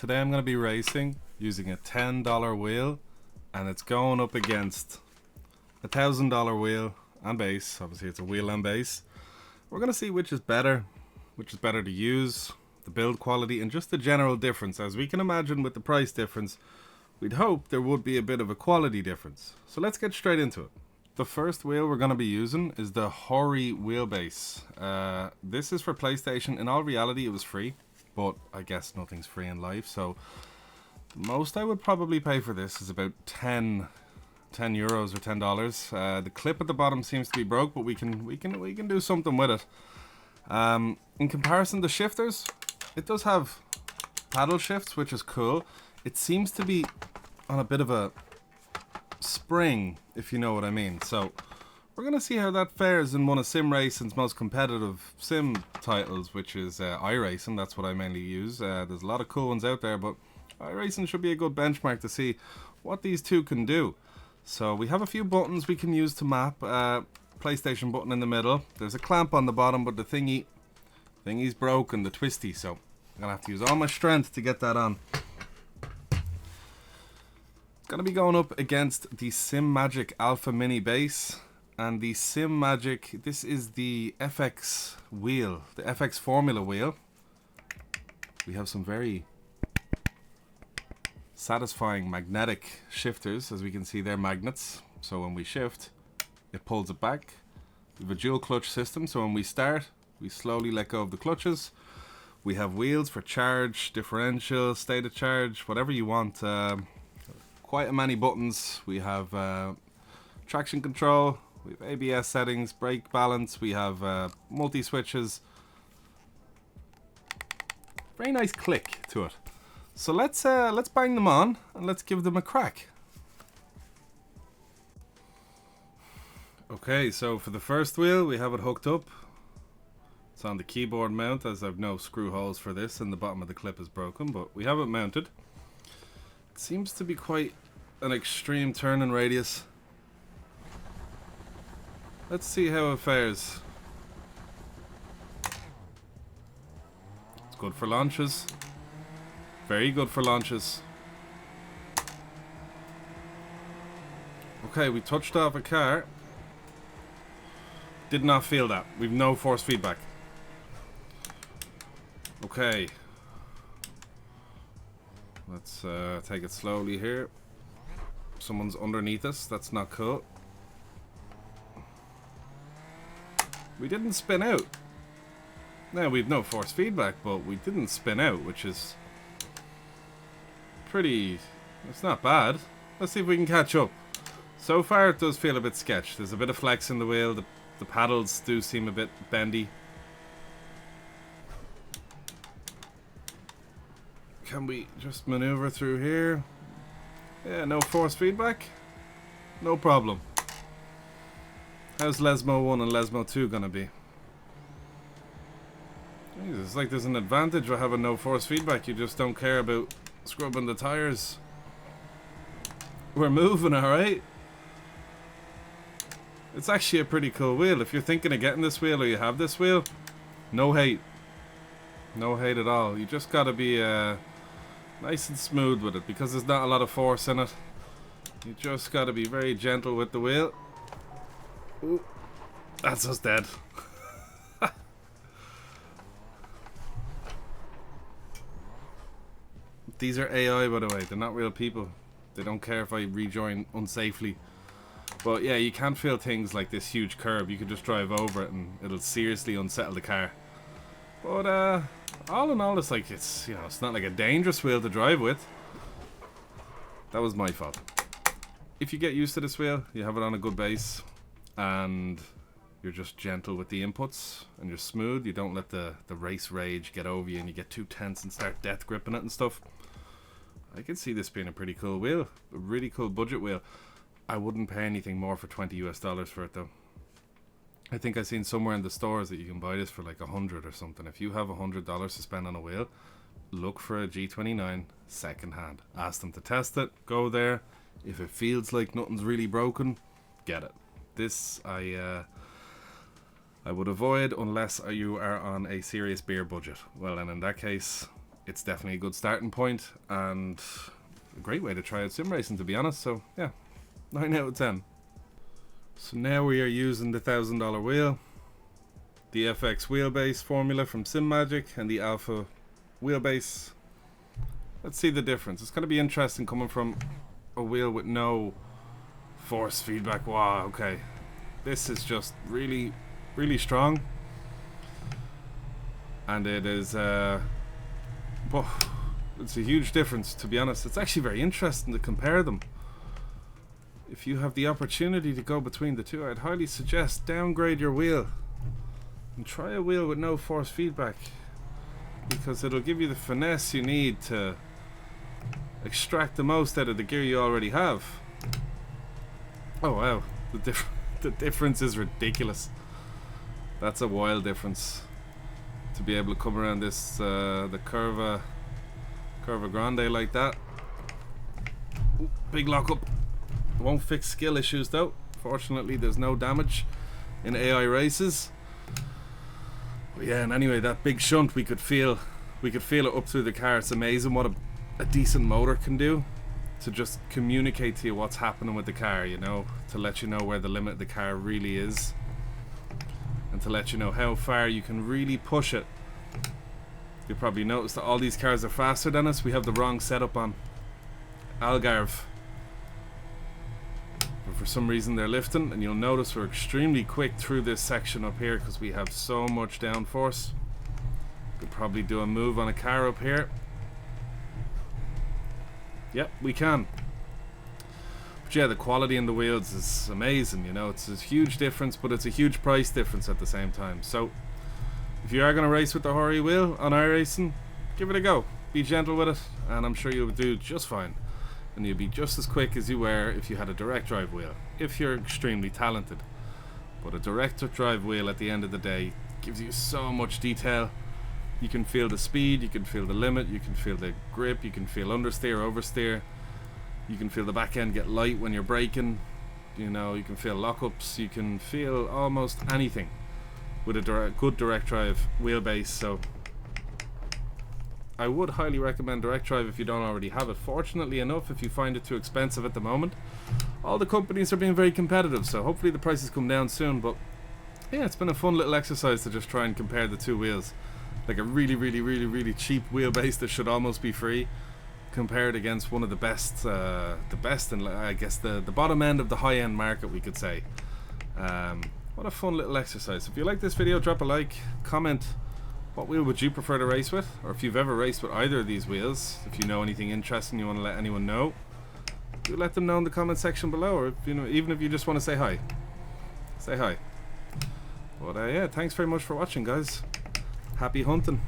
today I'm going to be racing using a $10 wheel, and it's going up against a $1,000 wheel and base. Obviously it's a wheel and base. We're going to see which is better to use, the build quality, and just the general difference. As we can imagine with the price difference, we'd hope there would be a bit of a quality difference. So let's get straight into it. The first wheel we're going to be using is the Hori wheelbase. This is for PlayStation. In all reality it was free, but I guess nothing's free in life, so the most I would probably pay for this is about 10 euros or $10. The clip at the bottom seems to be broke, but we can do something with it. In comparison to shifters, it does have paddle shifts, which is cool. It seems to be on a bit of a spring, if you know what I mean. So we're going to see how that fares in one of Sim Racing's most competitive sim titles, which is iRacing. That's what I mainly use. There's a lot of cool ones out there, but iRacing should be a good benchmark to see what these two can do. So we have a few buttons we can use to map. PlayStation button in the middle. There's a clamp on the bottom, but the thingy's broken, the twisty, so I'm going to have to use all my strength to get that on. Going to be going up against the Sim Magic Alpha Mini base and the Sim Magic. This is the FX wheel, the FX Formula wheel. We have some very satisfying magnetic shifters. As we can see, they're magnets, so when we shift it pulls it back. We have a dual clutch system, so when we start we slowly let go of the clutches. We have wheels for charge, differential, state of charge, whatever you want. Quite many buttons. We have traction control, we have ABS settings, brake balance, we have multi switches. Very nice click to it. So let's bang them on and let's give them a crack. Okay, so for the first wheel we have it hooked up. It's on the keyboard mount, as I've no screw holes for this and the bottom of the clip is broken, but we have it mounted. It seems to be quite an extreme turning radius. Let's see how it fares. It's good for launches. Very good for launches. Okay, we touched off a car. Did not feel that. We've no force feedback. Okay. Let's take it slowly here. Someone's underneath us. That's not cool. We didn't spin out. Now, we've no force feedback, but we didn't spin out, which is pretty... It's not bad. Let's see if we can catch up. So far, it does feel a bit sketch. There's a bit of flex in the wheel. The paddles do seem a bit bendy. Can we just maneuver through here? Yeah, no force feedback. No problem. How's Lesmo 1 and Lesmo 2 gonna be? Jesus, it's like there's an advantage of having no force feedback. You just don't care about scrubbing the tires. We're moving, alright? It's actually a pretty cool wheel. If you're thinking of getting this wheel or you have this wheel, no hate. No hate at all. You just gotta be nice and smooth with it, because there's not a lot of force in it. You just gotta be very gentle with the wheel. Ooh, that's us dead. These are AI, by the way. They're not real people. They don't care if I rejoin unsafely. But yeah, you can feel things like this huge curb. You could just drive over it and it'll seriously unsettle the car. But all in all, it's like, it's, you know, it's not like a dangerous wheel to drive with. That was my fault. If you get used to this wheel, you have it on a good base, and you're just gentle with the inputs, and you're smooth, you don't let the race rage get over you and you get too tense and start death gripping it and stuff. I could see this being a pretty cool wheel. A really cool budget wheel. I wouldn't pay anything more for $20 US for it though. I think I've seen somewhere in the stores that you can buy this for like 100 or something. If you have $100 to spend on a wheel, look for a G29 second hand. Ask them to test it. Go there. If it feels like nothing's really broken, get it. This I would avoid unless you are on a serious beer budget. Well, and in that case, it's definitely a good starting point and a great way to try out sim racing, to be honest. So yeah, 9 out of 10. So now we are using the $1,000 wheel, the FX wheelbase formula from SimMagic, and the Alpha wheelbase. Let's see the difference. It's going to be interesting coming from a wheel with no force feedback. Wow, okay. This is just really, really strong. And it is, it's a huge difference, to be honest. It's actually very interesting to compare them. If you have the opportunity to go between the two, I'd highly suggest downgrade your wheel and try a wheel with no force feedback, because it'll give you the finesse you need to extract the most out of the gear you already have. Oh wow, the difference is ridiculous. That's a wild difference. To be able to come around this the Curva Grande like that. Ooh, big lockup. Won't fix skill issues though. Fortunately, there's no damage in AI races. But yeah, and anyway, that big shunt, we could feel it up through the car. It's amazing what a decent motor can do to just communicate to you what's happening with the car, you know, to let you know where the limit of the car really is, and to let you know how far you can really push it. You'll probably notice that all these cars are faster than us. We have the wrong setup on Algarve, but for some reason they're lifting, and you'll notice we're extremely quick through this section up here because we have so much downforce. Could probably do a move on a car up here. Yep, we can. But yeah, the quality in the wheels is amazing, you know. It's a huge difference, but it's a huge price difference at the same time. So if you are going to race with the Hori wheel on iRacing, give it a go. Be gentle with it, and I'm sure you'll do just fine. And you'll be just as quick as you were if you had a direct drive wheel, if you're extremely talented. But a direct drive wheel at the end of the day gives you so much detail. You can feel the speed, you can feel the limit, you can feel the grip, you can feel understeer, oversteer. You can feel the back end get light when you're braking. You know, you can feel lockups, you can feel almost anything with a good direct drive wheelbase. So I would highly recommend direct drive if you don't already have it. Fortunately enough, if you find it too expensive at the moment, all the companies are being very competitive, so hopefully the prices come down soon. But yeah, it's been a fun little exercise to just try and compare the two wheels. Like a really cheap wheelbase that should almost be free, compared against one of the best and I guess the bottom end of the high-end market, we could say. What a fun little exercise. If you like this video, drop a like, comment what wheel would you prefer to race with, or if you've ever raced with either of these wheels. If you know anything interesting you want to let anyone know, do let them know in the comment section below, or if, you know, even if you just want to say hi, say hi. But yeah, thanks very much for watching, guys. Happy hunting.